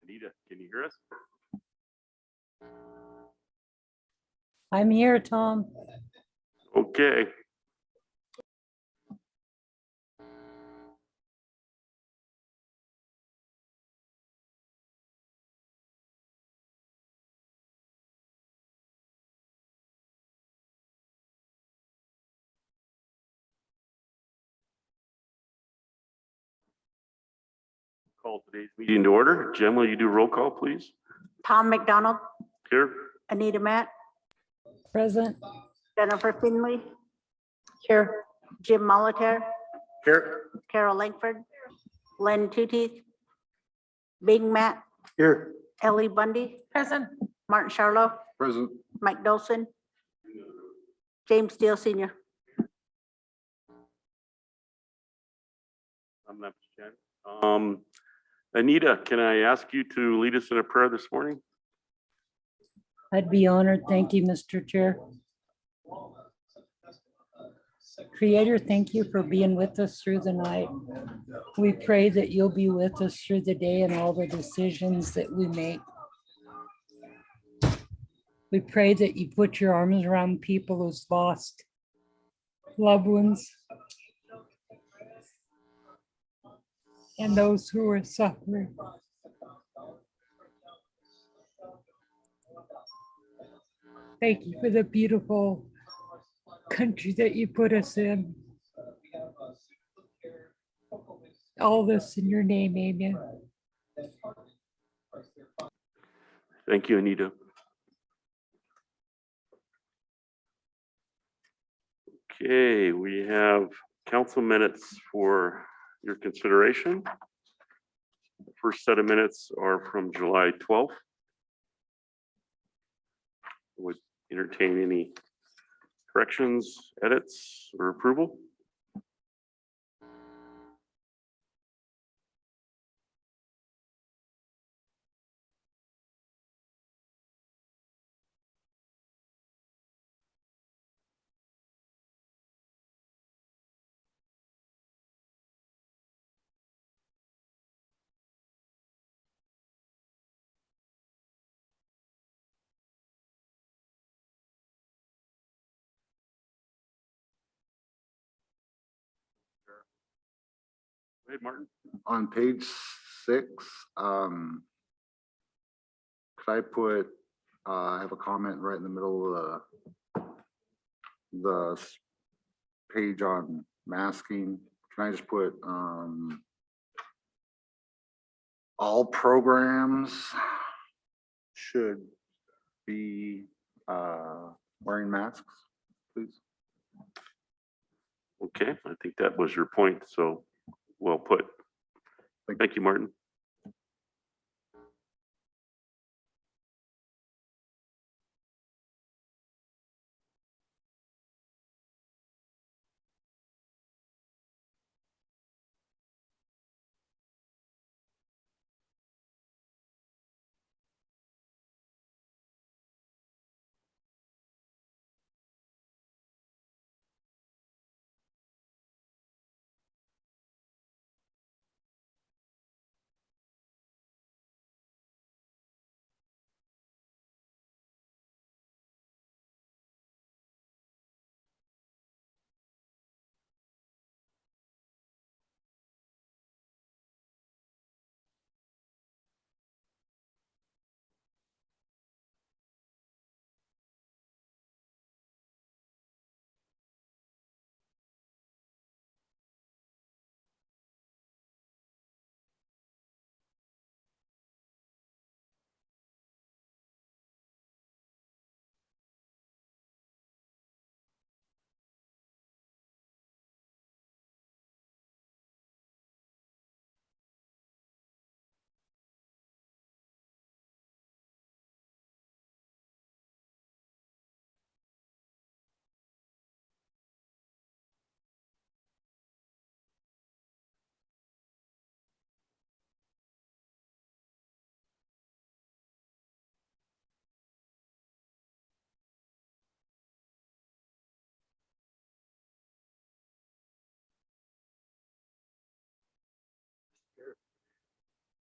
Anita, can you hear us? I'm here, Tom. Okay. Call today's meeting to order. Jen, will you do roll call, please? Tom McDonald, Here. Anita Matt, Present. Jennifer Finley. Here. Jim Molitaire, Here. Carol Langford, Len Tootie, Bing Matt, Here. Ellie Bundy. Present. Martin Charlo, Present. Mike Dolson, James Steele Senior. I'm not Jen. Anita, can I ask you to lead us in a prayer this morning? I'd be honored. Thank you, Mr. Chair. Creator, thank you for being with us through the night. We pray that you'll be with us through the day and all the decisions that we make. We pray that you put your arms around people who's lost loved ones and those who are suffering. Thank you for the beautiful country that you put us in. All this in your name, amen. Thank you, Anita. Okay, we have council minutes for your consideration. The first set of minutes are from July 12th. Would entertain any corrections, edits, or approval? Go ahead, Martin. On page 6, could I put, I have a comment right in the middle of the page on masking. Can I just put, all programs should be wearing masks, please? Okay, I think that was your point, so well put. Thank you, Martin.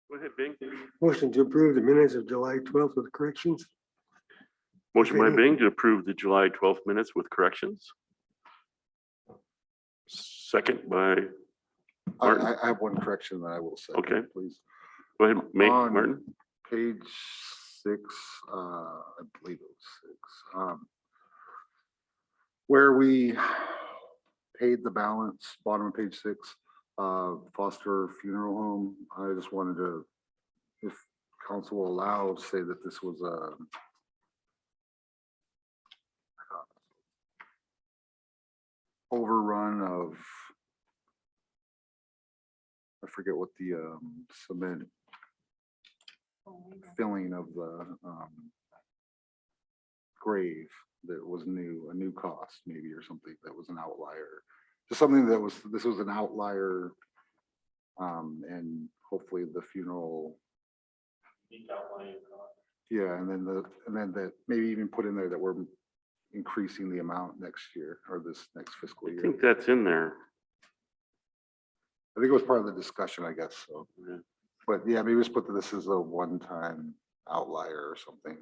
Go ahead, Bing. Motion to approve the minutes of July 12th with corrections. Motion by Okay. Bing to approve the July 12th minutes with corrections. Second by, Martin? I have one correction that I will say. Okay. Please. go ahead, On Martin. Page 6, I believe it was 6. Where we paid the balance, bottom of page 6, Foster Funeral Home. I just wanted to, if council will allow, say that this was a overrun of, I forget what the cement filling of the grave that was new, a new cost maybe, or something that was an outlier. Just something that was, this was an outlier. And hopefully the funeral. Yeah, and then that maybe even put in there that we're increasing the amount next year or this next fiscal I year. think that's in there. I think it was part of the discussion, I guess, so. Yeah. But yeah, maybe just put that this is a one-time outlier or something.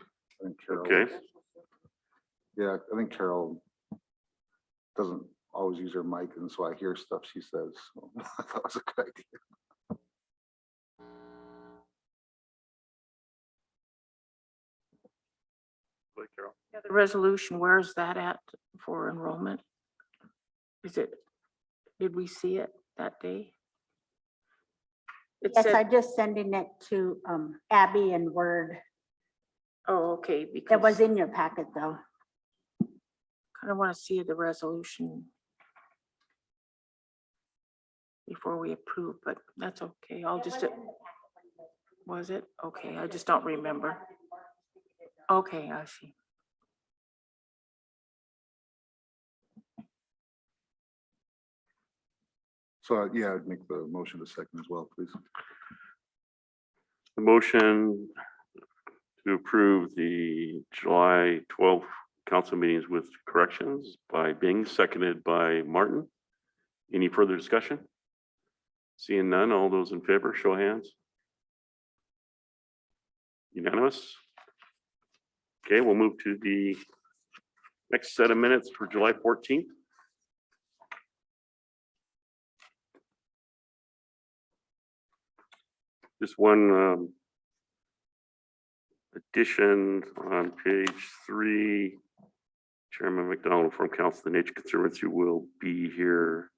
I think Carol. Okay. Yeah, I think Carol doesn't always use her mic, and so I hear stuff she says. So I thought it was a good idea. Go ahead, Carol. Yeah, the resolution, where is that at for enrollment? Is it, did we see it that day? It Yes, I said, just sending it to Abby and Word. oh, okay, It because was in your packet though. kind of want to see the resolution before we approve, but that's okay. I'll just, was it? Okay, I just don't remember. Okay, I see. So yeah, I'd make the motion to second as well, please. The motion to approve the July 12th council meetings with corrections by Bing, seconded by Martin. Any further discussion? Seeing none, all those in favor, show of hands. Unanimous? Okay, we'll move to the next set of minutes for July 14th. Just one addition on page 3. Chairman McDonald from Council of the Nature Conservancy will be here.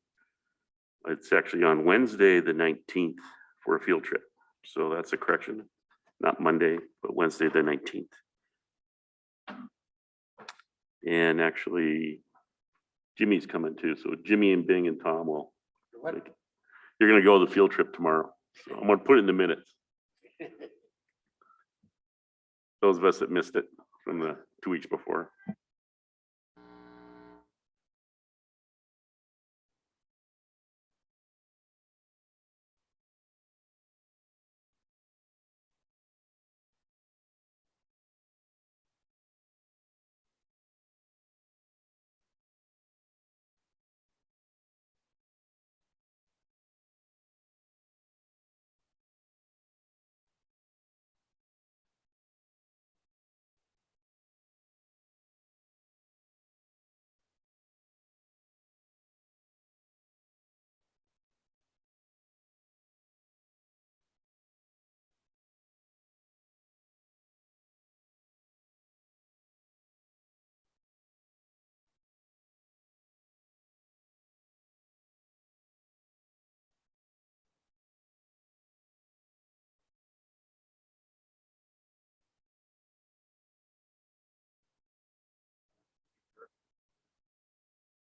It's actually on Wednesday, the 19th for a field trip. So that's a correction, not Monday, but Wednesday, the 19th. And actually, Jimmy's coming too. So Jimmy and Bing and Tom will. You're gonna go to the field trip tomorrow. So I'm gonna put it in the minutes. Those of us that missed it from the 2 weeks before.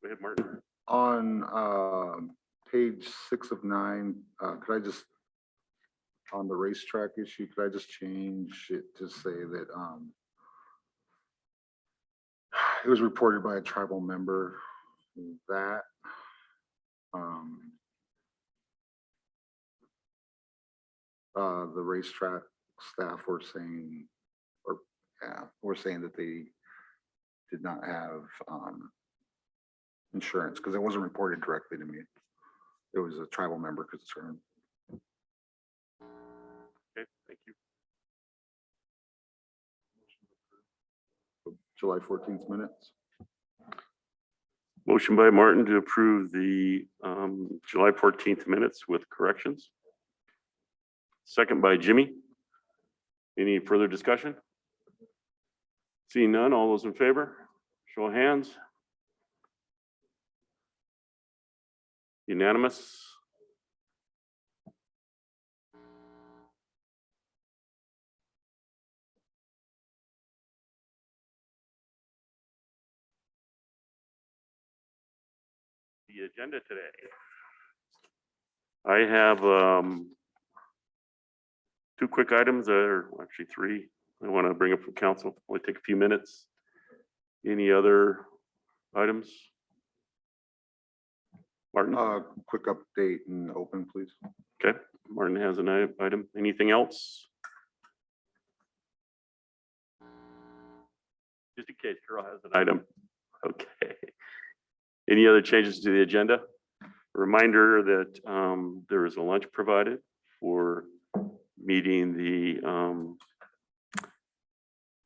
Go ahead, Martin. On page 6 of 9, could I just, on the racetrack issue, could I just change it to say that it was reported by a tribal member that the racetrack staff were saying, or yeah, were saying that they did not have insurance because it wasn't reported directly to me. It was a tribal member concern. Okay, thank you. July 14th minutes. Motion by Martin to approve the July 14th minutes with corrections. Second by Jimmy. Any further discussion? Seeing none, all those in favor, show of hands. Unanimous. The agenda today. I have two quick items, or actually three, I want to bring up from council. Only take a few minutes. Any other items? Martin? Quick update and open, please. Okay, Martin has an item. Anything else? Just in case Carol has an item. Okay. Any other changes to the agenda? Reminder that there is a lunch provided for meeting the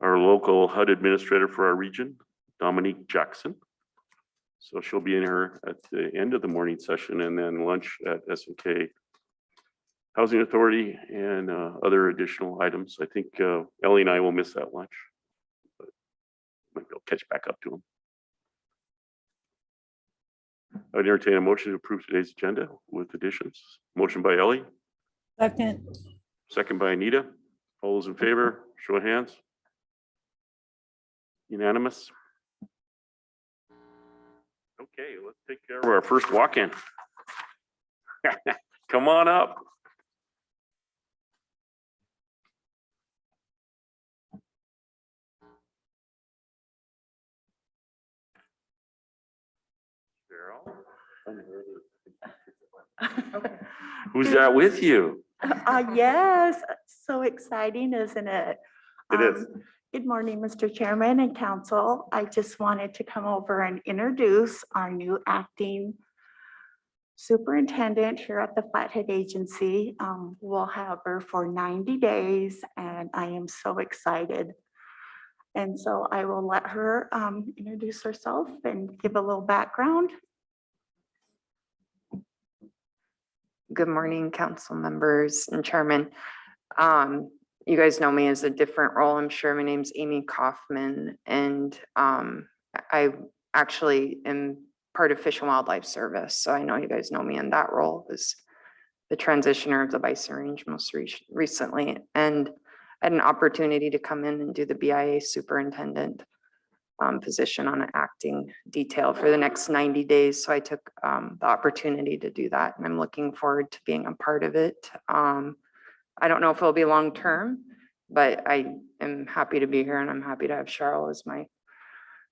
our local HUD administrator for our region, Dominique Jackson. So she'll be in here at the end of the morning session, and then lunch at SNK Housing Authority and other additional items. I think Ellie and I will miss that lunch, but maybe I'll catch back up to them. I'd entertain a motion to approve today's agenda with additions. Motion by Ellie, Second, second by Anita. All those in favor, show of hands. Unanimous. Okay, let's take care of our first walk-in. Come on up. Who's that with you? Yes, so exciting, isn't it? It is. Good morning, Mr. Chairman and Council. I just wanted to come over and introduce our new acting superintendent here at the Flathead Agency. We'll have her for 90 days, and I am so excited. And so I will let her introduce herself and give a little background. Good morning, council members and chairman. You guys know me as a different role. I'm sure. My name's Amy Kaufman, and I actually am part of Fish and Wildlife Service. So I know you guys know me in that role as the transitioner of the bison range most recently. And I had an opportunity to come in and do the BIA superintendent position on an acting detail for the next 90 days. So I took the opportunity to do that, and I'm looking forward to being a part of it. I don't know if it'll be long-term, but I am happy to be here, and I'm happy to have Cheryl as my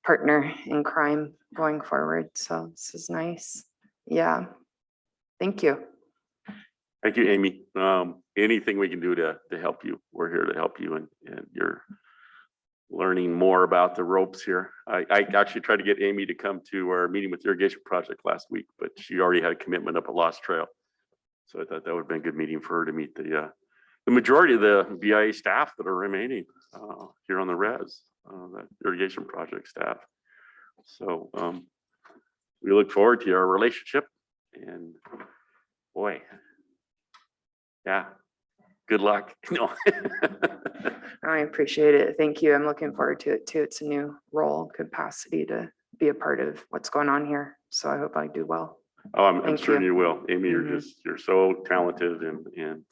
partner in crime going forward. So this is nice. Yeah. Thank you. Thank you, Amy. Anything we can do to help you, we're here to help you, and you're learning more about the ropes here. I actually tried to get Amy to come to our meeting with the irrigation project last week, but she already had a commitment up a Lost Trail. So I thought that would have been a good meeting for her to meet the majority of the BIA staff that are remaining here on the res, that irrigation project staff. So we look forward to our relationship, and boy, yeah, good luck. No. I appreciate it. Thank you. I'm looking forward to it too. It's a new role, capacity to be a part of what's going on here. So I hope I do well. Oh, I'm Thank sure you. you will. Amy, Mhm. you're so talented, and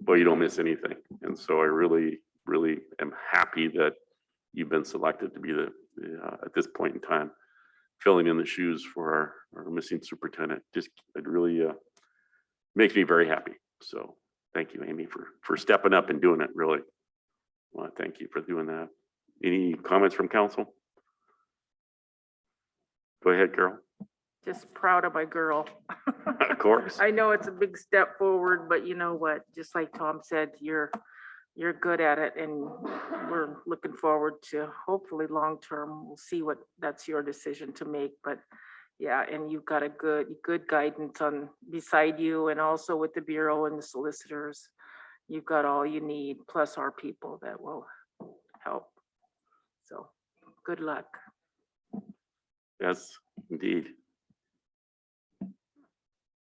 boy, you don't miss anything. And so I really, really am happy that you've been selected to be at this point in time, filling in the shoes for our missing superintendent. Just, it really makes me very happy. So thank you, Amy, for stepping up and doing it, really. Well, thank you for doing that. Any comments from council? Go ahead, Carol. Just proud of my girl. Of course. I know it's a big step forward, but you know what? Just like Tom said, you're good at it, and we're looking forward to hopefully long-term. We'll see what, that's your decision to make, but yeah, and you've got a good guidance on beside you, and also with the bureau and the solicitors. you've got all you need, plus our people that will help. So, good luck. Yes, indeed.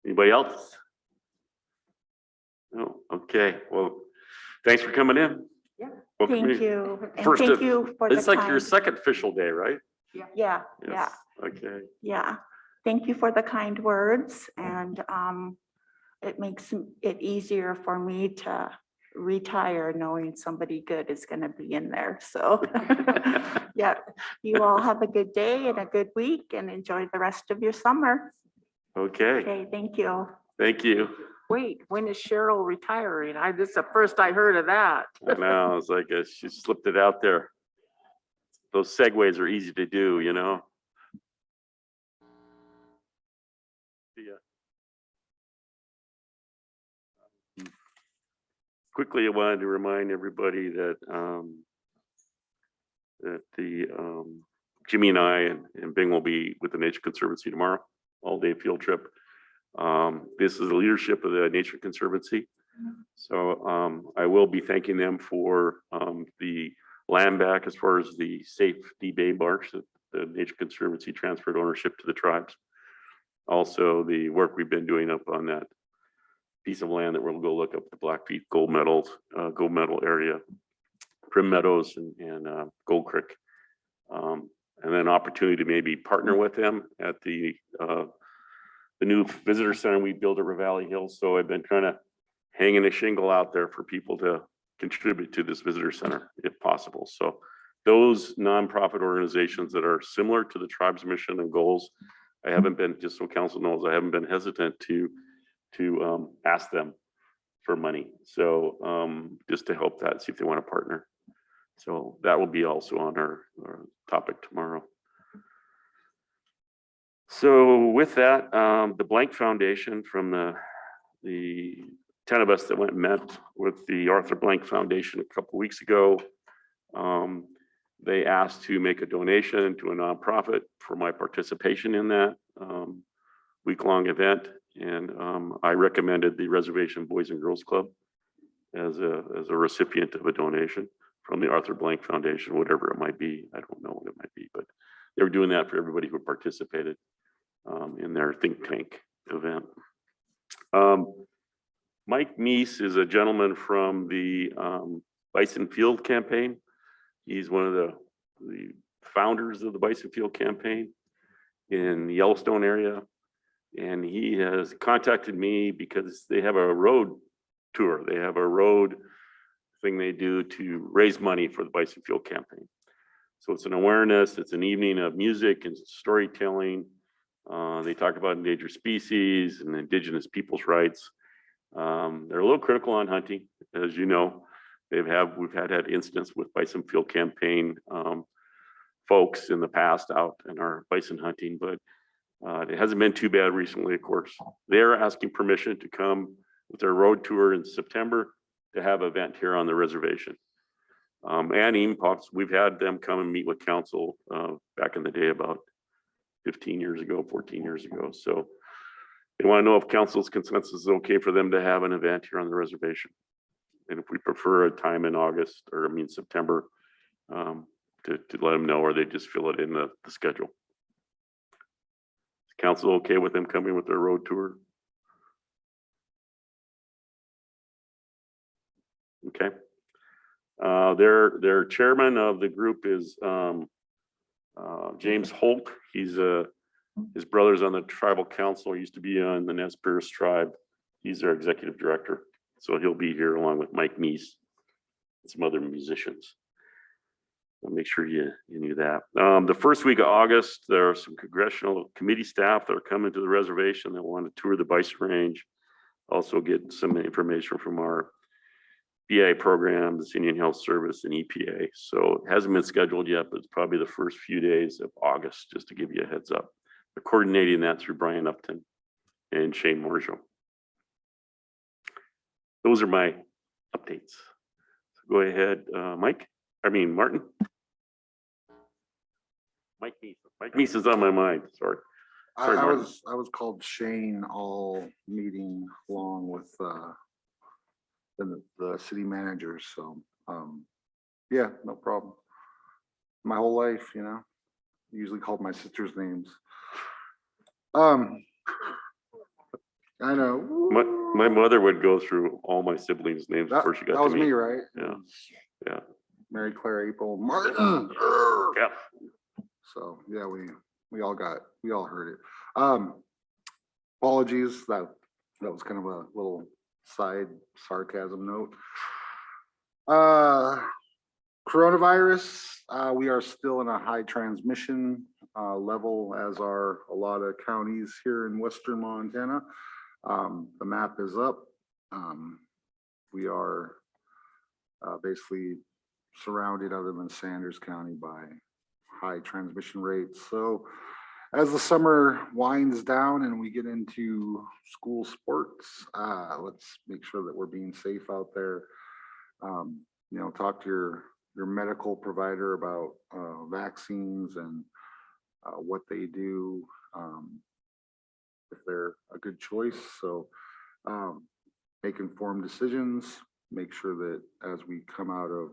Anybody else? No, okay, well, thanks for coming in. Yeah. Welcome Thank in. you. And First thank of- you for the It's like your kind. second official day, right? Yeah, yeah, Yes. Okay, yeah. Thank you for the kind words and it makes it easier for me to retire knowing somebody good is gonna be in there, so. Yeah, you all have a good day and a good week and enjoy the rest of your summer. okay, Okay, thank you. thank you. Wait, when is Cheryl retiring? This is the first I heard of that. I know, it's like she slipped it out there. Those segues are easy to do, you know? Yeah. Quickly, I wanted to remind everybody that Jimmy and I and Bing will be with the Nature Conservancy tomorrow, all-day field trip. This is the leadership of the Nature Conservancy. So I will be thanking them for the land back as far as the safety bay marsh that the Nature Conservancy transferred ownership to the tribes. Also, the work we've been doing up on that piece of land that we'll go look up the Blackfeet gold medal area, Prim Meadows and Gold Creek. And then opportunity to maybe partner with them at the new visitor center we built at Ravalli Hills. So I've been kind of hanging a shingle out there for people to contribute to this visitor center if possible. So those nonprofit organizations that are similar to the tribe's mission and goals, I haven't been, just so council knows, I haven't been hesitant to ask them for money. So just to help that, see if they want to partner. So that will be also on our topic tomorrow. So with that, the Blank Foundation, from the 10 of us that went and met with the Arthur Blank Foundation a couple weeks ago, they asked to make a donation to a nonprofit for my participation in that week-long event. And I recommended the Reservation Boys and Girls Club as a recipient of a donation from the Arthur Blank Foundation, whatever it might be. I don't know what it might be, but they were doing that for everybody who participated in their think tank event. Mike Meese is a gentleman from the Bison Field campaign. He's one of the founders of the Bison Field campaign in the Yellowstone area. And he has contacted me because they have a road tour. They have a road thing they do to raise money for the Bison Field campaign. So it's an awareness, it's an evening of music and storytelling. They talk about endangered species and indigenous people's rights. They're a little critical on hunting, as you know. We've had incidents with Bison Field campaign folks in the past out in our bison hunting, but it hasn't been too bad recently, of course. They're asking permission to come with their road tour in September to have an event here on the reservation. And even pops, we've had them come and meet with council back in the day about 15 years ago, 14 years ago. So they want to know if council's consensus is okay for them to have an event here on the reservation. And if we prefer a time in August, or I mean September, to let them know, or they just fill it in the schedule. Is council okay with them coming with their road tour? Okay. Their chairman of the group is James Holt. He's his brother's on the tribal council. He used to be on the Nez Perce tribe. He's their executive director. So he'll be here along with Mike Meese and some other musicians. I'll make sure you knew that. The first week of August, there are some congressional committee staff that are coming to the reservation that want to tour the bison range. Also get some information from our BI programs, Indian Health Service and EPA. So it hasn't been scheduled yet, but it's probably the first few days of August, just to give you a heads up. We're coordinating that through Brian Upton and Shane Morjo. Those are my updates. So go ahead, Martin. Mike Meese is on my mind, sorry. Sorry, I Martin. was called Shane all meeting along with than the city managers. So, yeah, no problem. My whole life, usually called my sister's names. I know. My mother would go through all my siblings' names That, before she got that to was me. me, right? Yeah. Yeah. Mary Claire, April, Martin. Yeah. So, yeah, we all heard it. Apologies, that was kind of a little side sarcasm note. Coronavirus, we are still in a high transmission level, as are a lot of counties here in western Montana. The map is up. We are basically surrounded, other than Sanders County, by high transmission rates. So as the summer winds down and we get into school sports, let's make sure that we're being safe out there. Talk to your medical provider about vaccines and what they do, if they're a good choice. So make informed decisions, make sure that as we come out of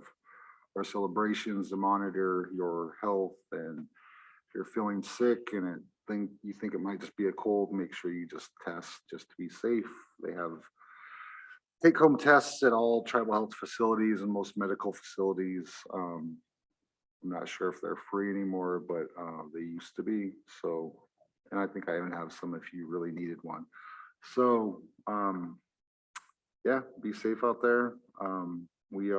our celebrations, to monitor your health, and if you're feeling sick and you think it might just be a cold, make sure you just test just to be safe. They have take-home tests at all tribal health facilities and most medical facilities. I'm not sure if they're free anymore, but they used to be. So, and I think I even have some if you really needed one. So, yeah, be safe out there. We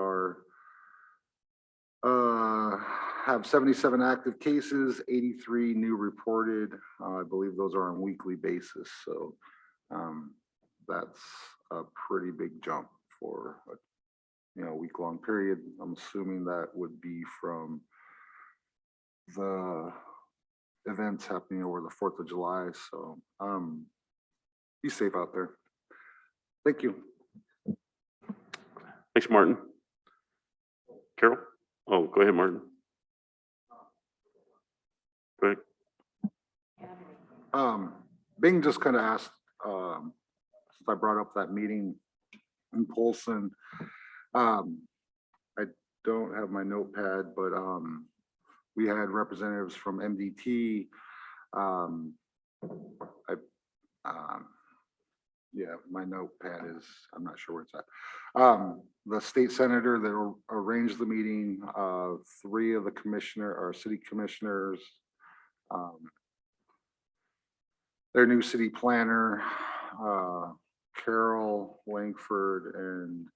have 77 active cases, 83 new reported. I believe those are on a weekly basis. So that's a pretty big jump for a week-long period. I'm assuming that would be from the events happening over the 4th of July. So be safe out there. Thank you. Thanks, Martin. Carol? Oh, go ahead, Martin. Go ahead. Bing just kind of asked, since I brought up that meeting in Polson, I don't have my notepad, but we had representatives from MDT. Yeah, my notepad is, I'm not sure where it's at. The state senator that arranged the meeting, 3 of the city commissioners, their new city planner, Carol Langford and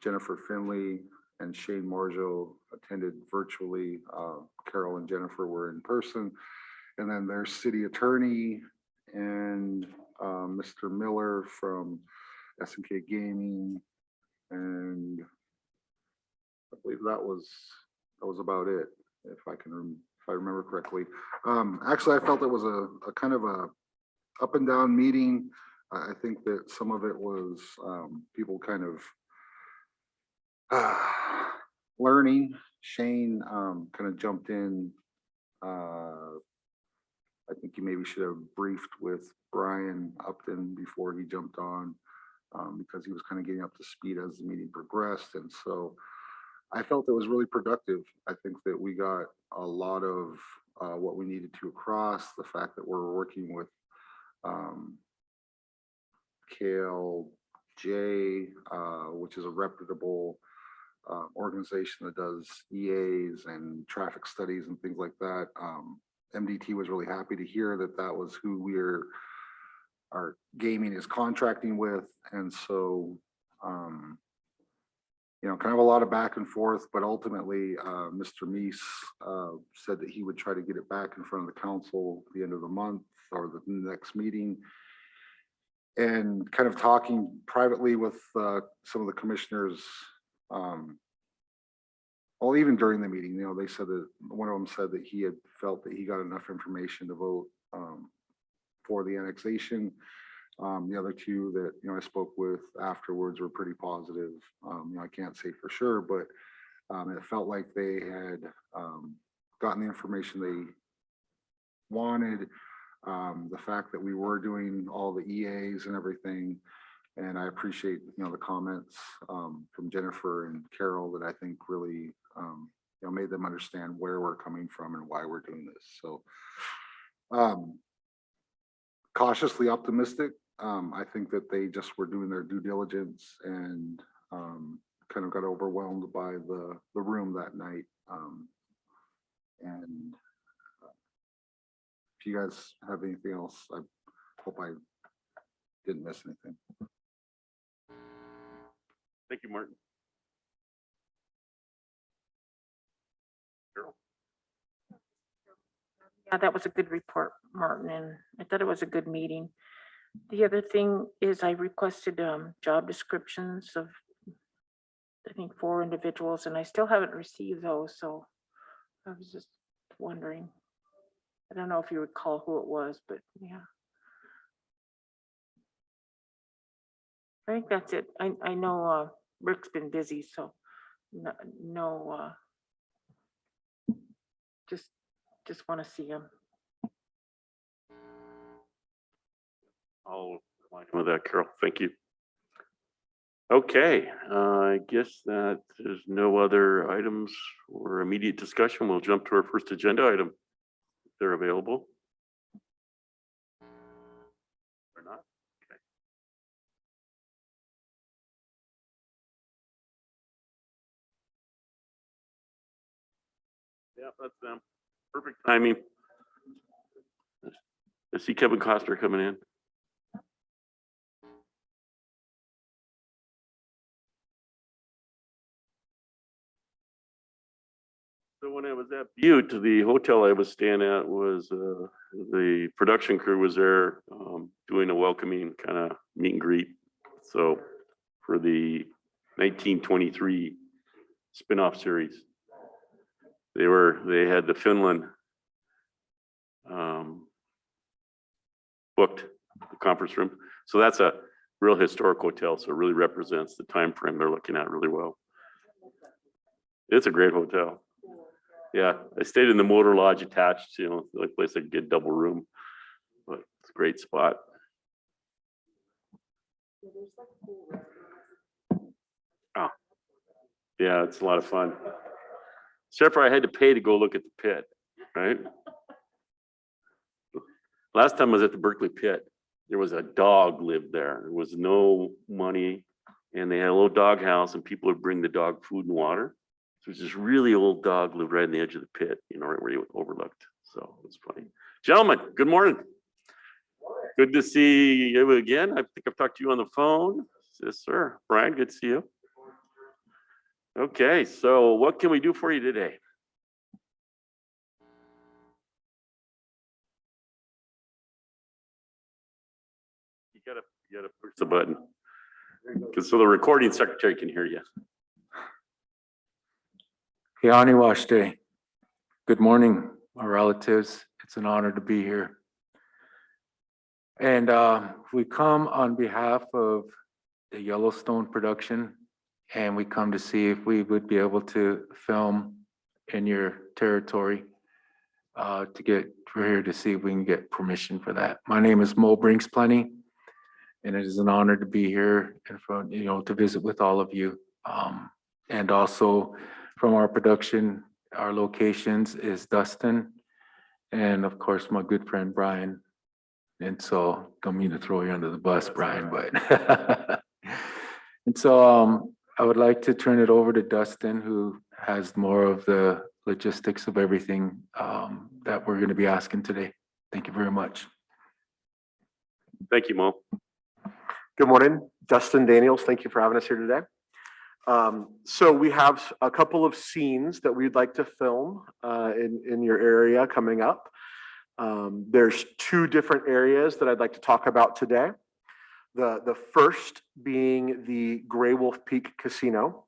Jennifer Finley and Shane Marjo attended virtually. Carol and Jennifer were in person. And then their city attorney and Mr. Miller from SNK Gaming, and I believe that was about it, if I remember correctly. Actually, I felt it was a kind of a up and down meeting. I think that some of it was people kind of learning. Shane kind of jumped in. I think you maybe should have briefed with Brian Upton before he jumped on, because he was kind of getting up to speed as the meeting progressed. And so I felt it was really productive. I think that we got a lot of what we needed to across. The fact that we're working with KLJ, which is a reputable organization that does EAs and traffic studies and things like that. MDT was really happy to hear that that was who our gaming is contracting with. And so, kind of a lot of back and forth, but ultimately, Mr. Meese said that he would try to get it back in front of the council at the end of the month or the next meeting. And kind of talking privately with some of the commissioners, well, even during the meeting, they said that one of them said that he had felt that he got enough information to vote for the annexation. The other 2 that I spoke with afterwards were pretty positive. I can't say for sure, but it felt like they had gotten the information they wanted. The fact that we were doing all the EAs and everything And I appreciate, the comments from Jennifer and Carol that I think really, made them understand where we're coming from and why we're doing this. So cautiously optimistic. I think that they just were doing their due diligence and kind of got overwhelmed by the room that night. And if you guys have anything else, I hope I didn't miss anything. Thank you, Martin. Carol? Yeah, that was a good report, Martin, and I thought it was a good meeting. The other thing is I requested job descriptions of, I think, 4 individuals, and I still haven't received those, so I was just wondering. I don't know if you recall who it was, but yeah. I think that's it. I know Rick's been busy, so no, just want to see him. I'll remind him of that, Carol. Thank you. Okay, I guess that there's no other items or immediate discussion. We'll jump to our first agenda item. If they're available. Or not? Okay. Yeah, that's them. Perfect timing. I see Kevin Costner coming in. So when I was at Butte, the hotel I was staying at was, the production crew was there, doing a welcoming kind of meet and greet. So for the 1923 spin-off series, they had the Finland, booked the conference room. So that's a real historic hotel. So it really represents the time frame they're looking at really well. It's a great hotel. Yeah, I stayed in the motor lodge attached, the place I could get double room, but it's a great spot. Oh, yeah, it's a lot of fun. Except for I had to pay to go look at the pit, right? Last time I was at the Berkeley pit, there was a dog lived there. There was no money, and they had a little dog house, and people would bring the dog food and water. So it was this really old dog lived right on the edge of the pit, right where you overlooked. So it was funny. Gentlemen, good morning. Good to see you again. I think I've talked to you on the phone. Yes, sir. Brian, good to see you. Okay, so what can we do for you today? You gotta push the button. Because so the recording secretary can hear you. Day. Good morning, my relatives. It's an honor to be here. And we come on behalf of the Yellowstone production, and we come to see if we would be able to film in your territory. We're here to see if we can get permission for that. My name is Mo Brinks Plenty, and it is an honor to be here in front, to visit with all of you. And also from our production, our locations is Dustin, and of course, my good friend, Brian. And so, don't mean to throw you under the bus, Brian, but. And so I would like to turn it over to Dustin, who has more of the logistics of everything that we're gonna be asking today. Thank you very much. Thank you, Mo. Good morning, Dustin Daniels. Thank you for having us here today. So we have a couple of scenes that we'd like to film in your area coming up. There's 2 different areas that I'd like to talk about today. The first being the Gray Wolf Peak Casino.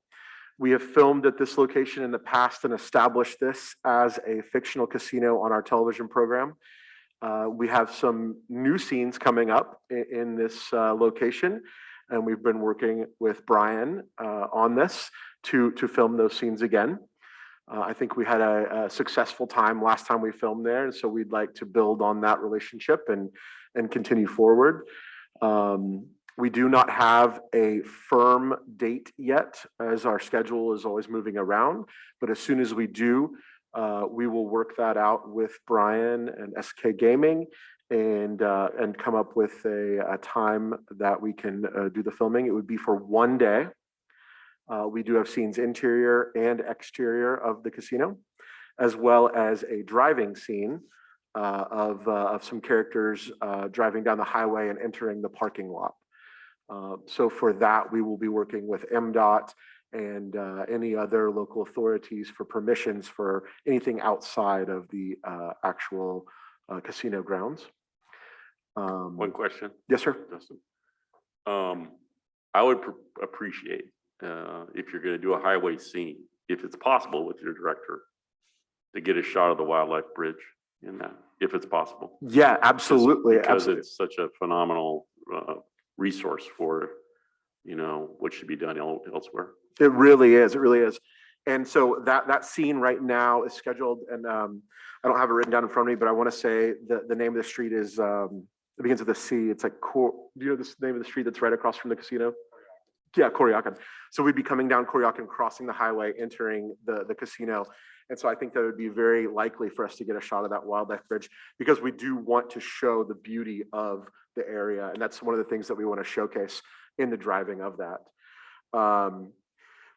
We have filmed at this location in the past and established this as a fictional casino on our television program. We have some new scenes coming up in this location, and we've been working with Brian on this to film those scenes again. I think we had a successful time last time we filmed there, and so we'd like to build on that relationship and continue forward. We do not have a firm date yet, as our schedule is always moving around. But as soon as we do, we will work that out with Brian and SK Gaming and come up with a time that we can do the filming. It would be for one day. We do have scenes interior and exterior of the casino, as well as a driving scene of some characters driving down the highway and entering the parking lot. So for that, we will be working with MDOT and any other local authorities for permissions for anything outside of the actual casino grounds. One question, Yes, sir. Justin. I would appreciate if you're going to do a highway scene, if it's possible with your director, to get a shot of the wildlife bridge in that, if it's possible. Yeah, absolutely. Because Absolutely. it's such a phenomenal resource for, what should be done elsewhere. It really is. It really is. And so that scene right now is scheduled, and I don't have it written down in front of me, but I want to say the name of the street is, it begins with a C. It's like, do you know the name of the street that's right across from the casino? Yeah, Koryakan. So we'd be coming down Koryakan, crossing the highway, entering the casino. And so I think that would be very likely for us to get a shot of that wildlife bridge, because we do want to show the beauty of the area. And that's one of the things that we want to showcase in the driving of that.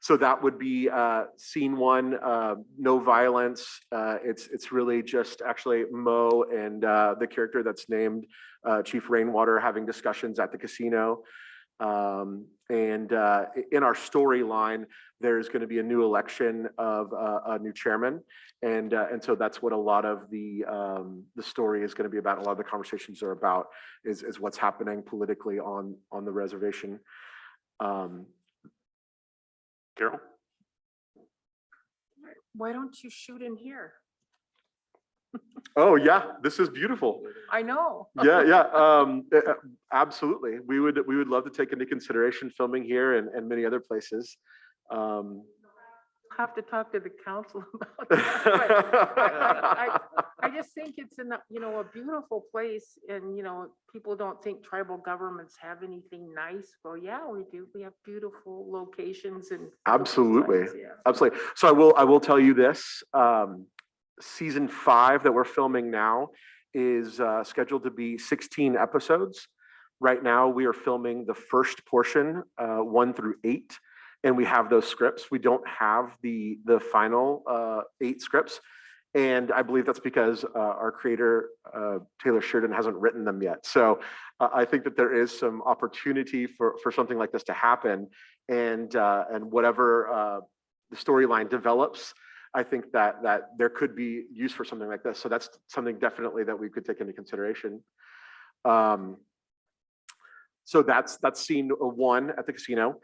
So that would be scene one, no violence. It's really just actually Mo and the character that's named Chief Rainwater having discussions at the casino. And in our storyline, there's going to be a new election of a new chairman, and so that's what a lot of the story is going to be about. A lot of the conversations are about is what's happening politically on the reservation. Carol? Why don't you shoot in here? Oh yeah, this is beautiful. I know. Yeah. Absolutely. We would love to take into consideration filming here and many other places. Have to talk to the council about that. I just think it's a beautiful place, and people don't think tribal governments have anything nice. Well, yeah, we do. We have beautiful locations and Absolutely. sites, yeah. Absolutely. So I will tell you this. Season 5 that we're filming now is scheduled to be 16 episodes. Right now, we are filming the first portion, 1 through 8, and we have those scripts. We don't have the final 8 scripts, and I believe that's because our creator, Taylor Sheridan, hasn't written them yet. So I think that there is some opportunity for something like this to happen, and whatever the storyline develops, I think that there could be use for something like this. So that's something definitely that we could take into consideration. So that's scene 1 at the casino.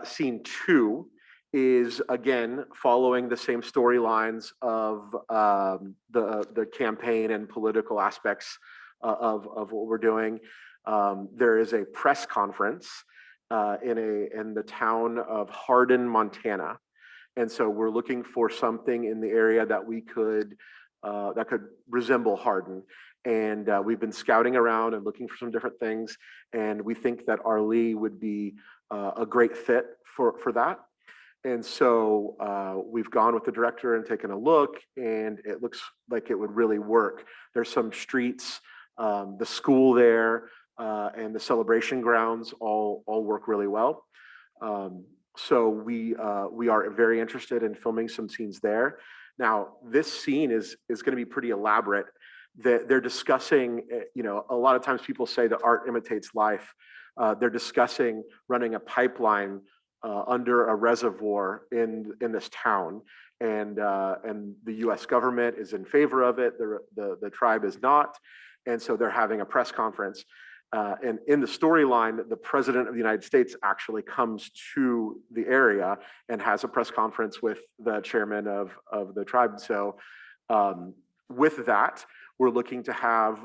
Scene 2 is again following the same storylines of the campaign and political aspects of what we're doing. There is a press conference in the town of Hardin, Montana. And so we're looking for something in the area that we could that could resemble Hardin. And we've been scouting around and looking for some different things. And we think that Arlee would be a great fit for that. And so we've gone with the director and taken a look, and it looks like it would really work. There's some streets, the school there, and the celebration grounds all work really well. So we are very interested in filming some scenes there. Now, this scene is going to be pretty elaborate. They're discussing, a lot of times people say that art imitates life. They're discussing running a pipeline under a reservoir in this town, and the U.S. government is in favor of it. The tribe is not, and so they're having a press conference. And in the storyline, the president of the United States actually comes to the area and has a press conference with the chairman of the tribe. So with that, we're looking to have,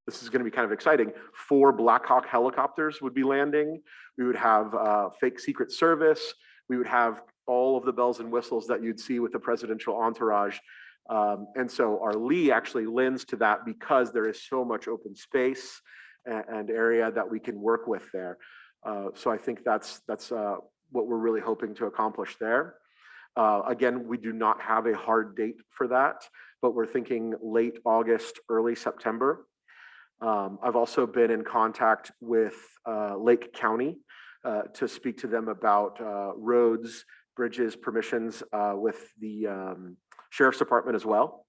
this is going to be kind of exciting, 4 Black Hawk helicopters would be landing. We would have fake Secret Service. We would have all of the bells and whistles that you'd see with the presidential entourage. And so Arlee actually lends to that because there is so much open space. and area that we can work with there. So I think that's what we're really hoping to accomplish there. Again, we do not have a hard date for that, but we're thinking late August, early September. I've also been in contact with Lake County to speak to them about roads, bridges, permissions with the Sheriff's Department as well.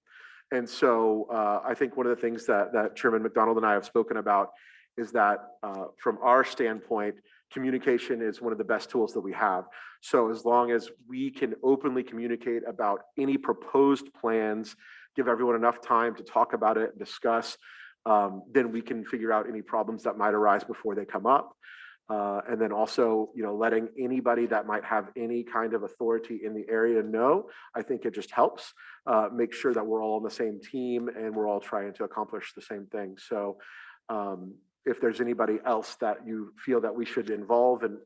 And so I think one of the things that Chairman McDonald and I have spoken about is that from our standpoint, communication is one of the best tools that we have. So as long as we can openly communicate about any proposed plans, give everyone enough time to talk about it and discuss, then we can figure out any problems that might arise before they come up. And then also, letting anybody that might have any kind of authority in the area know, I think it just helps make sure that we're all on the same team and we're all trying to accomplish the same thing. So if there's anybody else that you feel that we should involve and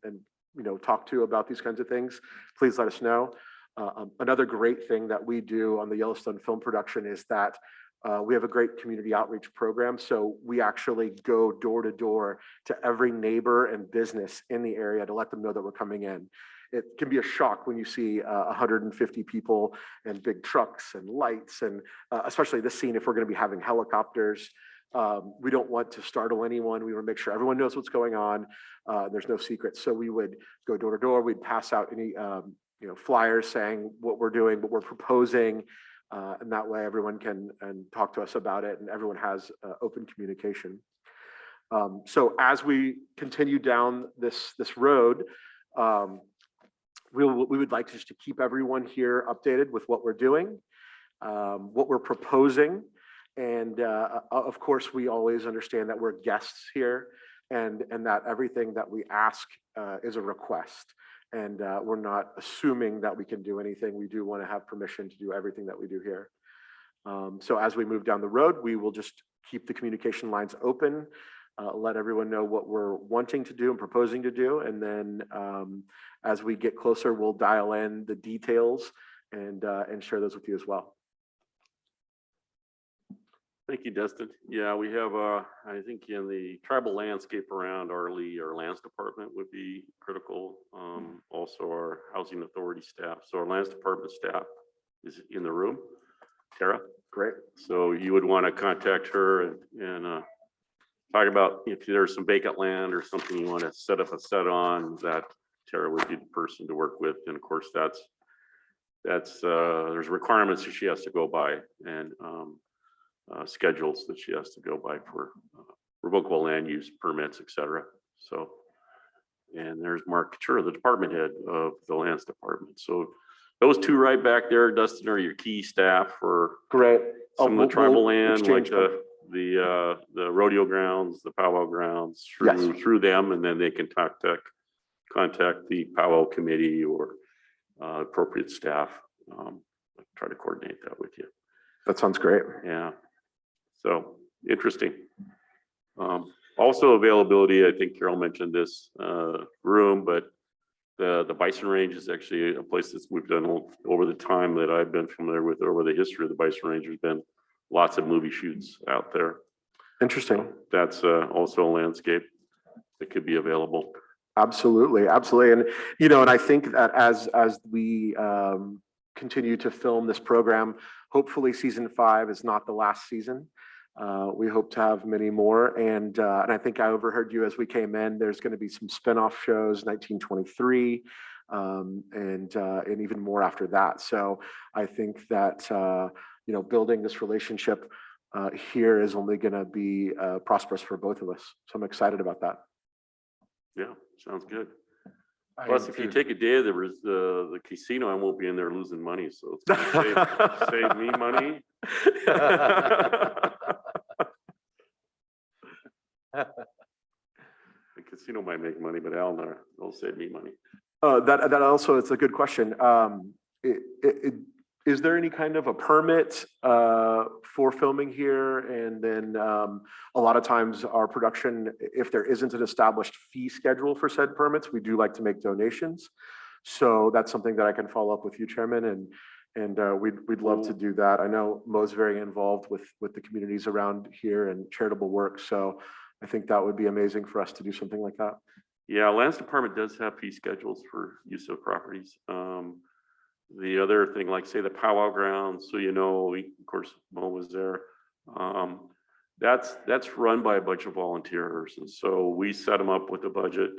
talk to about these kinds of things, please let us know. Another great thing that we do on the Yellowstone film production is that we have a great community outreach program. So we actually go door to door to every neighbor and business in the area to let them know that we're coming in. It can be a shock when you see 150 people and big trucks and lights, and especially this scene if we're going to be having helicopters. We don't want to startle anyone. We want to make sure everyone knows what's going on. There's no secrets. So we would go door to door. We'd pass out any flyers saying what we're doing, what we're proposing. And that way everyone can talk to us about it and everyone has open communication. So as we continue down this road, we would like just to keep everyone here updated with what we're doing, what we're proposing. And of course, we always understand that we're guests here and that everything that we ask is a request. And we're not assuming that we can do anything. We do want to have permission to do everything that we do here. So as we move down the road, we will just keep the communication lines open, let everyone know what we're wanting to do and proposing to do. And then as we get closer, we'll dial in the details and share those with you as well. Thank you, Dustin. Yeah, we have, I think in the tribal landscape around Arley, our lands department would be critical. Also our housing authority staff. So our lands department staff is in the room. Tara? Great. So you would want to contact her and talk about if there's some vacant land or something you want to set up a set on, that Tara would be the person to work with. And of course, there's requirements that she has to go by and schedules that she has to go by for revocable land use permits, etc. So, and there's Mark Couture, the department head of the lands department. So those two right back there, Dustin, are your key staff for Great. some of the tribal land, like exchange them. the rodeo grounds, the powwow grounds, Yes. through them, and then they can contact the powwow committee or appropriate staff. Try to coordinate that with you. That sounds great. Yeah. So interesting. Also availability, I think Carol mentioned this room, but the bison range is actually a place that we've done over the time that I've been familiar with, over the history of the bison range. There's been lots of movie shoots out there. Interesting. So that's also a landscape that could be available. Absolutely, absolutely. And and I think that as we continue to film this program, hopefully season 5 is not the last season. We hope to have many more. And I think I overheard you as we came in, there's going to be some spinoff shows, 1923, and even more after that. So I think that, building this relationship here is only going to be prosperous for both of us. So I'm excited about that. Yeah, sounds good. I Plus, am if you too. take a day, there was the casino, I won't be in there losing money, so it's gonna save me money. The casino might make money, but it'll save me money. That also is a good question. Is there any kind of a permit for filming here? And then a lot of times our production, if there isn't an established fee schedule for said permits, we do like to make donations. So that's something that I can follow up with you, Chairman, and we'd love to do that. I know Mo's very involved with the communities around here and charitable work. So I think that would be amazing for us to do something like that. Yeah, Lands Department does have fee schedules for use of properties. The other thing, like say the powwow grounds, so you know, of course, Mo was there. That's run by a bunch of volunteers, and so we set them up with a budget,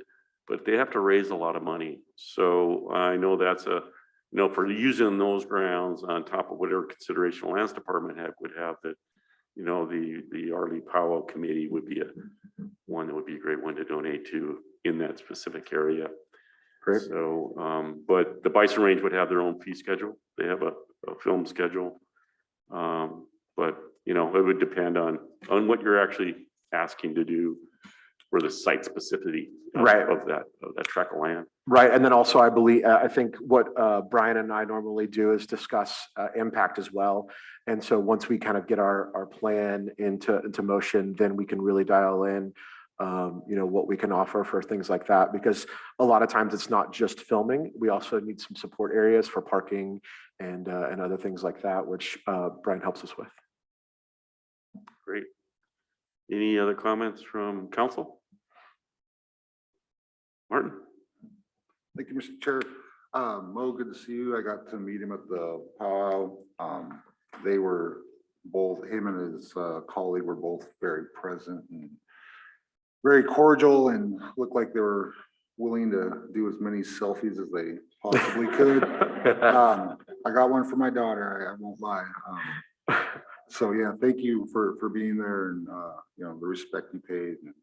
but they have to raise a lot of money. So I know that's for using those grounds on top of whatever consideration Lands Department would have, that, the Arley Powwow Committee would be one that would be a great one to donate to in that specific area. Great. So, but the Bison Range would have their own fee schedule. They have a film schedule. But, it would depend on what you're actually asking to do for the site specificity Right. of that tract of land. Right, and then also I think what Brian and I normally do is discuss impact as well. And so once we kind of get our plan into motion, then we can really dial in, what we can offer for things like that. Because a lot of times it's not just filming. We also need some support areas for parking and other things like that, which Brian helps us with. Great. Any other comments from council? Martin? Thank you, Mr. Chair. Mo, good to see you. I got to meet him at the powwow. They were both, him and his colleague were both very present and very cordial, and looked like they were willing to do as many selfies as they possibly could. I got one for my daughter, I won't lie. So yeah, thank you for being there, and the respect you paid. And,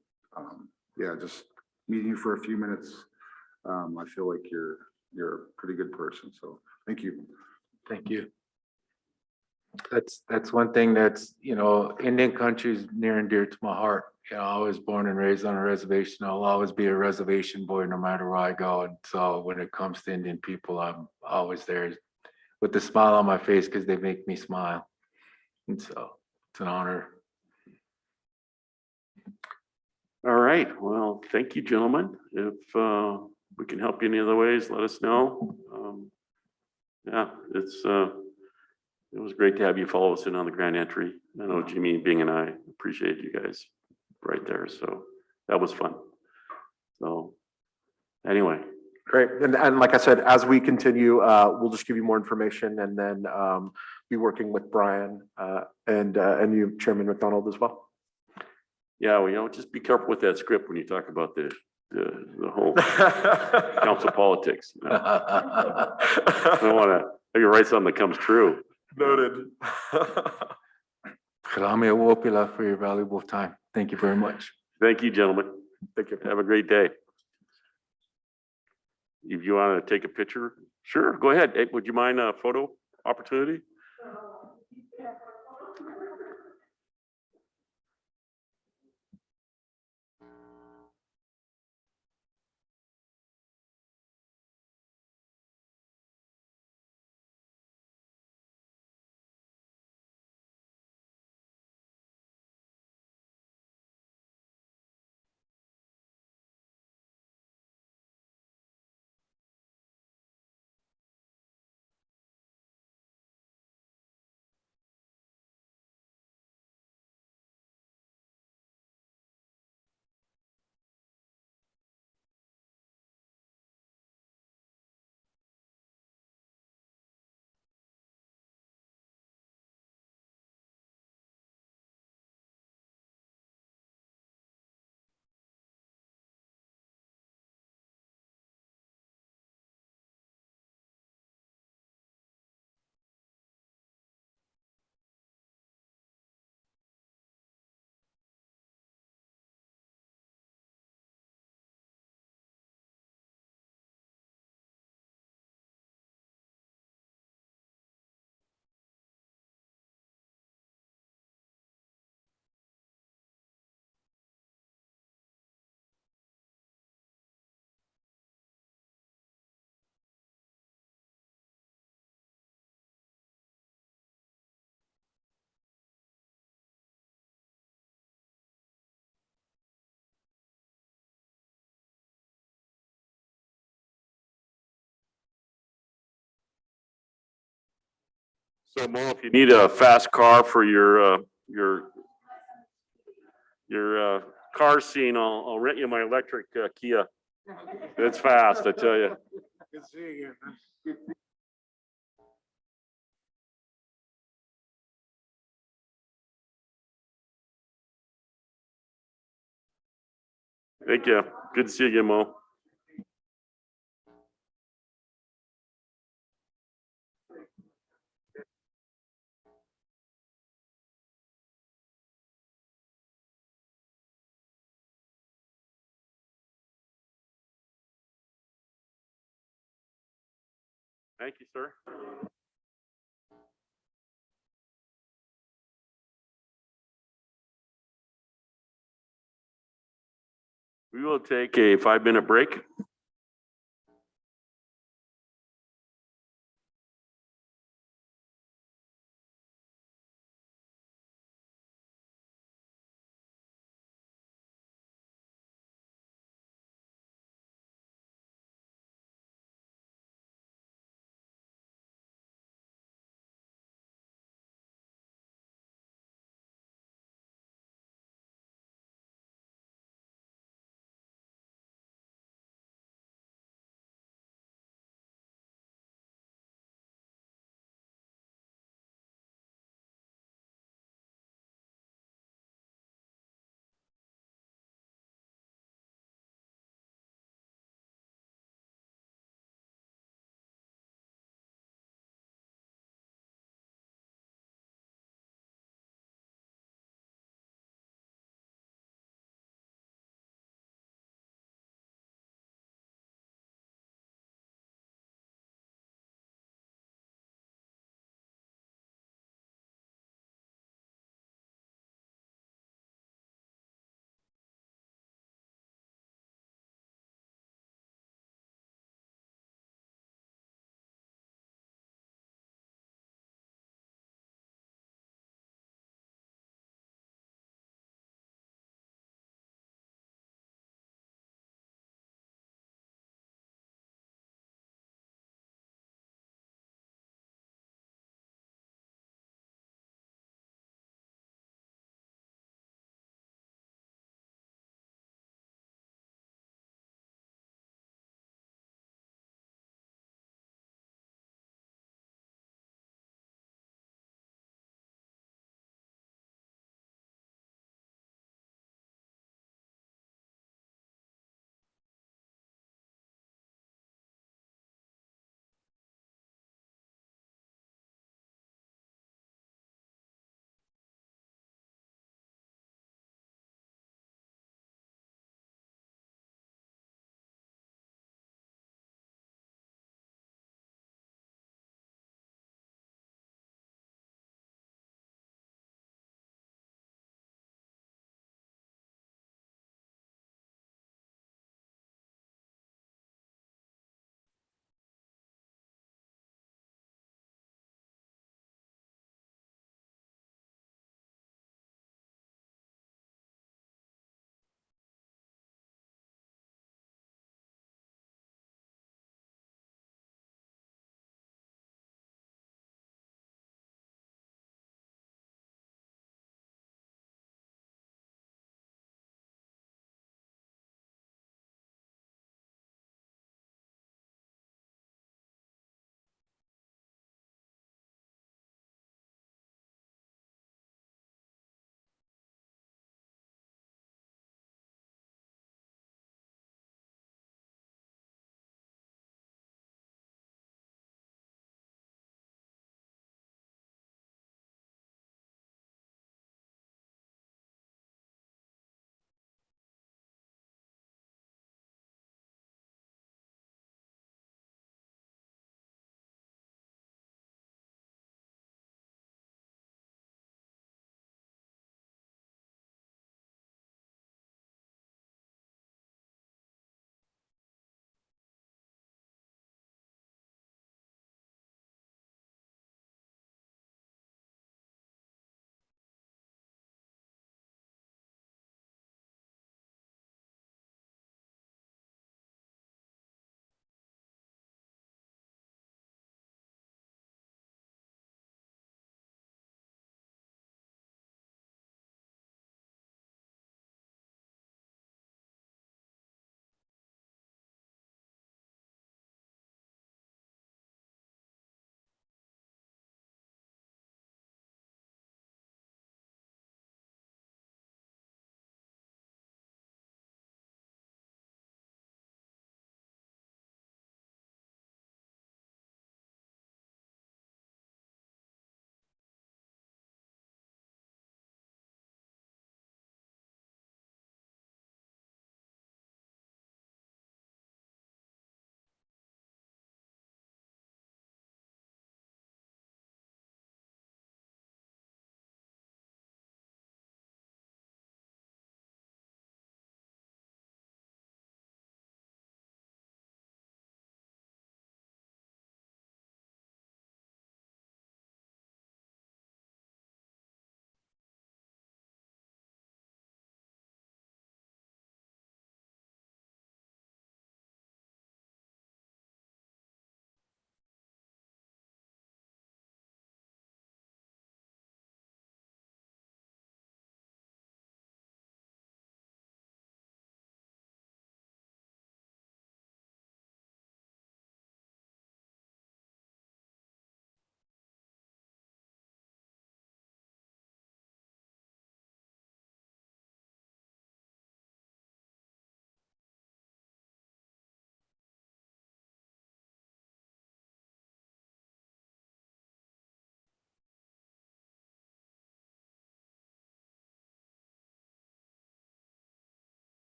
just meeting you for a few minutes. I feel like you're a pretty good person, so thank you. Thank you. That's one thing that's, Indian country is near and dear to my heart. I was born and raised on a reservation. I'll always be a reservation boy no matter where I go. And so when it comes to Indian people, I'm always there with a smile on my face because they make me smile. And so it's an honor. All right. Well, thank you, gentlemen. If we can help you in any other ways, let us know. It was great to have you follow us in on the grand entry. I know Jimmy, Bing, and I appreciate you guys right there. So that was fun. So anyway. Great. And like I said, as we continue, we'll just give you more information, and then be working with Brian and you, Chairman McDonald, as well. Yeah, well, just be careful with that script when you talk about the whole council politics. I don't want to write something that comes true. Noted. Kalame Wopila for your valuable time. Thank you very much. Thank you, gentlemen. Thank you. Have a great day. If you want to take a picture, sure, go ahead. Hey, would you mind a photo opportunity? So Mo, if you need a fast car for your car scene, I'll rent you my electric Kia. It's fast, I tell you. Good seeing you. Thank you. Good to see you again, Mo. Thank you, sir. We will take a 5-minute break.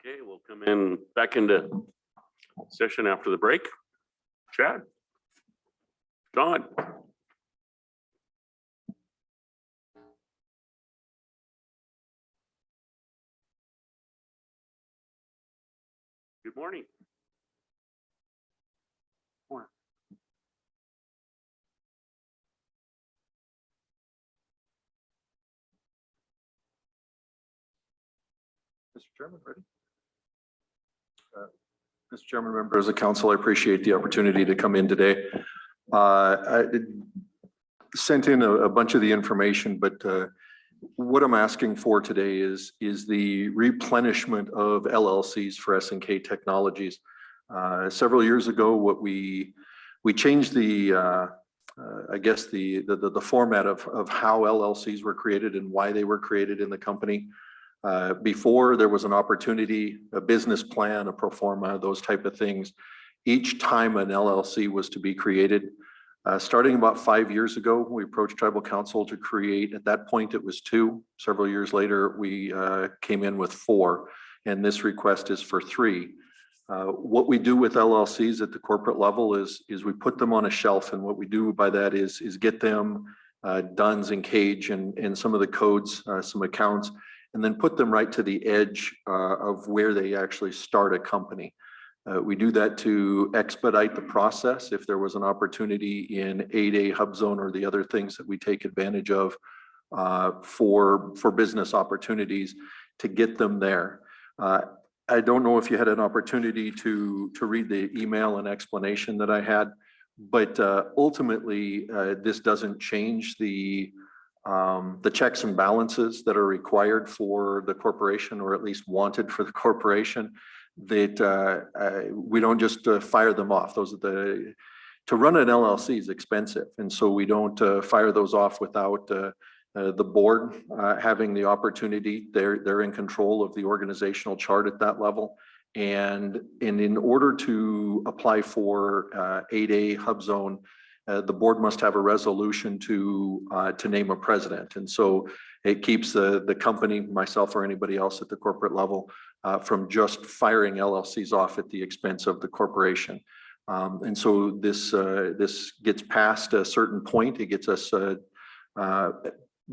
Okay, we'll come in back into session after the break. Chad? John? Good morning. Mr. Chairman, ready? Mr. Chairman, members of council, I appreciate the opportunity to come in today. I sent in a bunch of the information, but what I'm asking for today is the replenishment of LLCs for SNK Technologies. Several years ago, what we changed the I guess the format of how LLCs were created and why they were created in the company. Before there was an opportunity, a business plan, a pro forma, those type of things. Each time an LLC was to be created, starting about 5 years ago, we approached tribal council to create, at that point it was 2. Several years later, we came in with 4, and this request is for 3. What we do with LLCs at the corporate level is we put them on a shelf, and what we do by that is get them DUNS and CAGE and some of the codes, some accounts, and then put them right to the edge of where they actually start a company. We do that to expedite the process. If there was an opportunity in 8A hub zone or the other things that we take advantage of for business opportunities, to get them there. I don't know if you had an opportunity to read the email and explanation that I had, but ultimately this doesn't change the checks and balances that are required for the corporation, or at least wanted for the corporation. That we don't just fire them off. Those are to run an LLC is expensive, and so we don't fire those off without the board having the opportunity. They're in control of the organizational chart at that level, and in order to apply for 8A hub zone, the board must have a resolution to name a president, and so it keeps the company, myself or anybody else at the corporate level, from just firing LLCs off at the expense of the corporation. And so this gets past a certain point. It gets us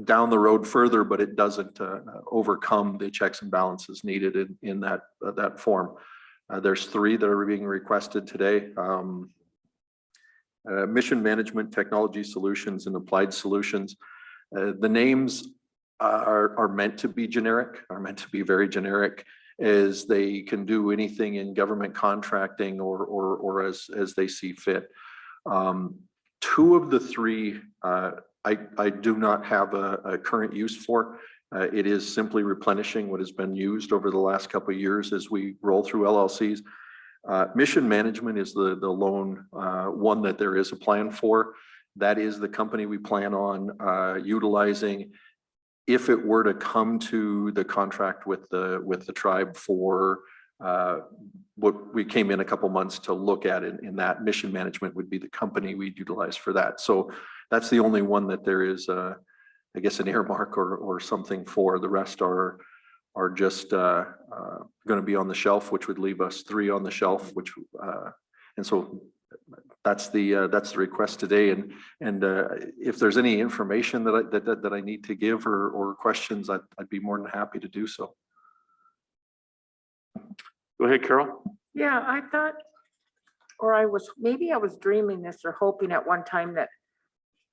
down the road further, but it doesn't overcome the checks and balances needed in that form. There's 3 that are being requested today. Mission Management Technology Solutions and Applied Solutions. The names are meant to be generic, are meant to be very generic, as they can do anything in government contracting or as they see fit. 2 of the 3 I do not have a current use for. It is simply replenishing what has been used over the last couple of years as we roll through LLCs. Mission Management is the lone one that there is a plan for. That is the company we plan on utilizing if it were to come to the contract with the tribe for what we came in a couple months to look at. In that, Mission Management would be the company we'd utilize for that. So that's the only one that there is, I guess, an earmark or something for. The rest are just going to be on the shelf, which would leave us 3 on the shelf. And so that's the request today. And if there's any information that I need to give or questions, I'd be more than happy to do so. Go ahead, Carol. Yeah, I thought, or maybe I was dreaming this or hoping at one time that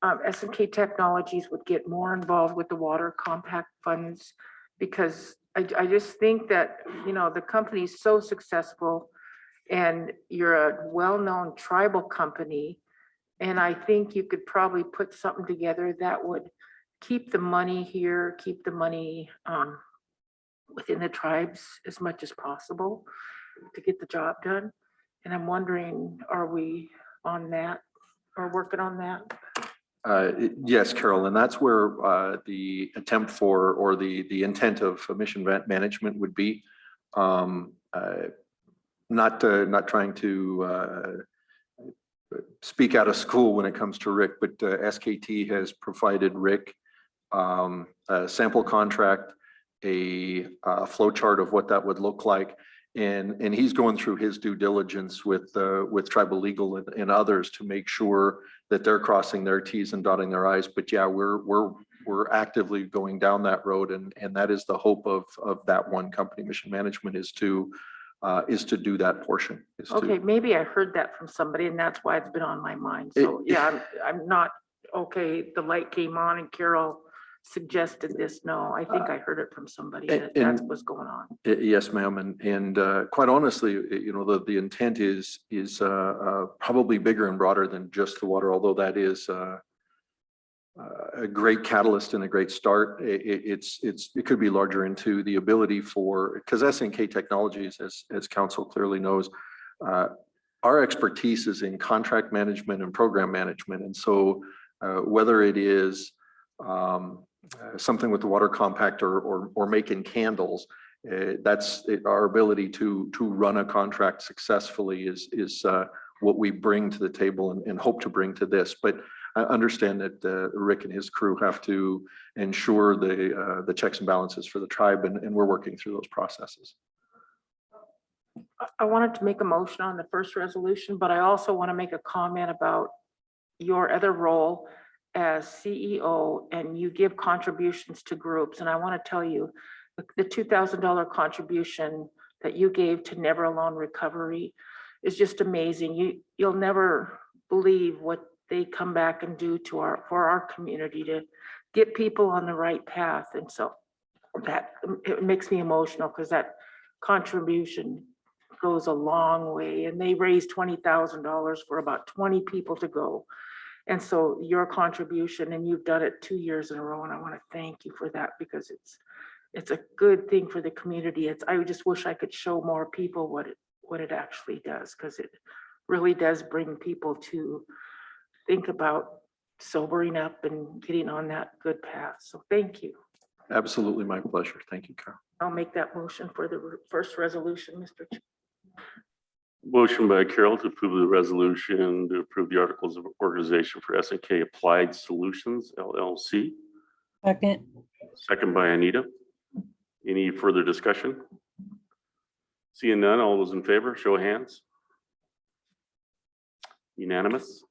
SNK Technologies would get more involved with the water compact funds, because I just think that, the company is so successful and you're a well-known tribal company. And I think you could probably put something together that would keep the money here, keep the money within the tribes as much as possible to get the job done. And I'm wondering, are we on that or working on that? Yes, Carol, and that's where the attempt for, or the intent of Mission Management would be. Not trying to speak out of school when it comes to Rick, but SKT has provided Rick a sample contract a flow chart of what that would look like. And he's going through his due diligence with tribal legal and others to make sure that they're crossing their Ts and dotting their Is. But yeah, we're actively going down that road, and that is the hope of that one company, Mission Management, is to do that portion. Okay, maybe I heard that from somebody and that's why it's been on my mind. So yeah, I'm not, okay, the light came on and Carol suggested this. No, I think I heard it from somebody that that's what's going on. Yes, ma'am. And quite honestly, you know, the intent is probably bigger and broader than just the water, although that is a great catalyst and a great start. It could be larger into the ability for, because SNK Technologies, as council clearly knows, our expertise is in contract management and program management. And so whether it is something with the water compact or making candles, that's our ability to run a contract successfully is what we bring to the table and hope to bring to this. But I understand that Rick and his crew have to ensure the checks and balances for the tribe, and we're working through those processes. I wanted to make a motion on the first resolution, but I also want to make a comment about your other role as CEO, and you give contributions to groups. And I want to tell you, the $2,000 contribution that you gave to Never Alone Recovery is just amazing. You'll never believe what they come back and do for our community to get people on the right path. And so that it makes me emotional, because that contribution goes a long way, and they raised $20,000 for about 20 people to go. And so your contribution, and you've done it 2 years in a row, and I want to thank you for that, because it's a good thing for the community. I just wish I could show more people what it actually does, because it really does bring people to think about sobering up and getting on that good path. So thank you. Absolutely, my pleasure. Thank you, Carol. I'll make that motion for the first resolution, Mr. Chair. Motion by Carol to approve the resolution to approve the articles of organization for SNK Applied Solutions LLC. Second. Second by Anita. Any further discussion? Seeing none, all those in favor, show of hands. Unanimous.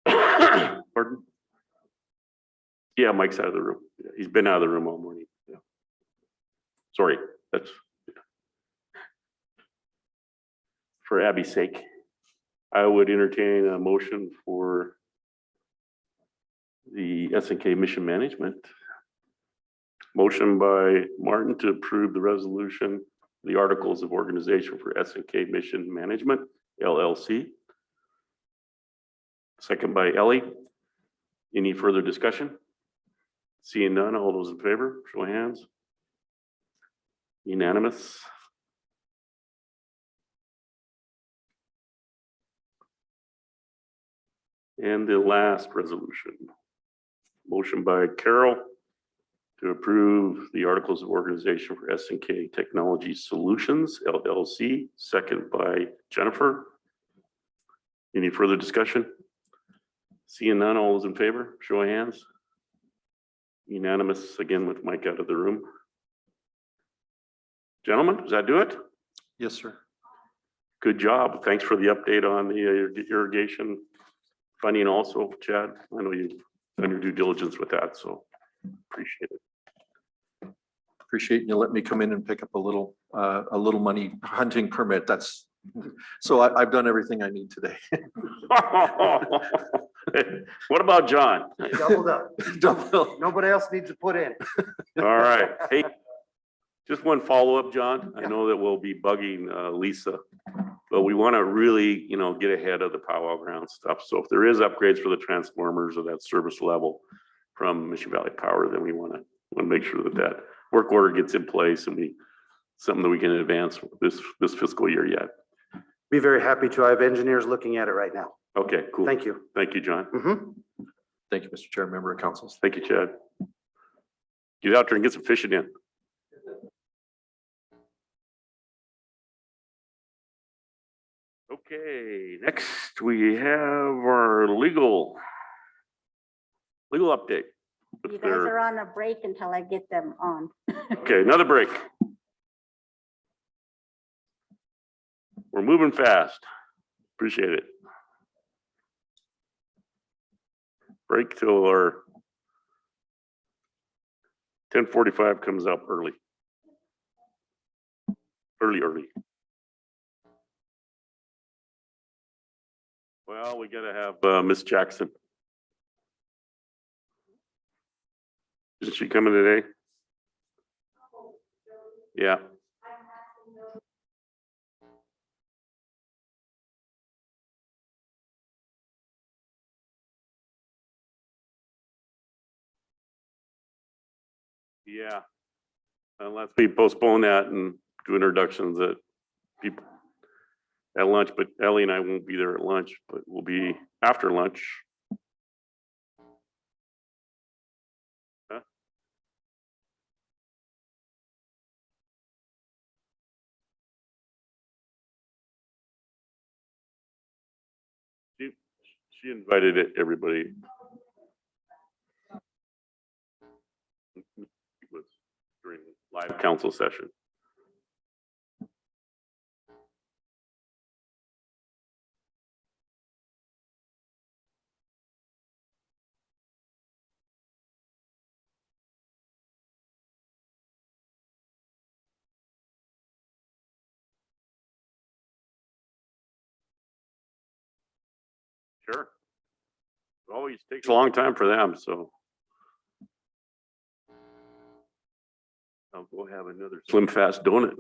Pardon? Yeah, Mike's out of the room. He's been out of the room all morning. Yeah. Sorry, that's for Abby's sake. I would entertain a motion for the SNK Mission Management. Motion by Martin to approve the resolution, the articles of organization for SNK Mission Management, LLC. Second by Ellie. Any further discussion? Seeing none, all those in favor, show of hands. Unanimous. And the last resolution. Motion by Carol to approve the articles of organization for SNK Technology Solutions, LLC. Second by Jennifer. Any further discussion? Seeing none, all those in favor, show of hands. Unanimous again with Mike out of the room. Gentlemen, does that do it? Yes, sir. Good job. Thanks for the update on the irrigation funding also, Chad. I know you've done your due diligence with that, so appreciate it. Appreciate you let me come in and pick up a little money hunting permit. So I've done everything I need today. What about John? Doubled up. Double. Nobody else needs to put in. All right. Hey, just one follow-up, John. I know that we'll be bugging Lisa, but we want to really, get ahead of the powwow ground stuff. So if there is upgrades for the transformers or that service level from Mission Valley Power, then we want to make sure that work order gets in place and something that we can advance this fiscal year yet. Be very happy to. I have engineers looking at it right now. Okay, cool. Thank you. Thank you, John. Thank you, Mr. Chair, member of councils. Thank you, Chad. Get out there and get some fishing in. Okay, next we have our legal Legal update. If You guys there- are on a break until I get them on. Okay, another break. We're moving fast. Appreciate it. Break till our 10:45 comes up early. Early. Well, we gotta have Miss Jackson. Isn't she coming today? Yeah. Yeah. Unless we postpone that and do introductions at people at lunch, but Ellie and I won't be there at lunch, but we'll be after lunch. Huh? She invited everybody. It was during live council session. Sure. It always takes a long time for them, so. I'll go have another Slim Fast donut.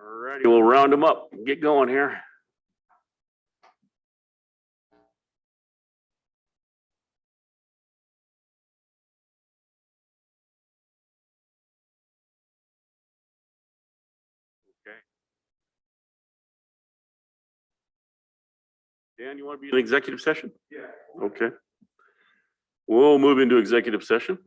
righty, we'll round them up, get going here. Okay. Dan, you want to be in executive session? Yeah. Okay. We'll move into executive session.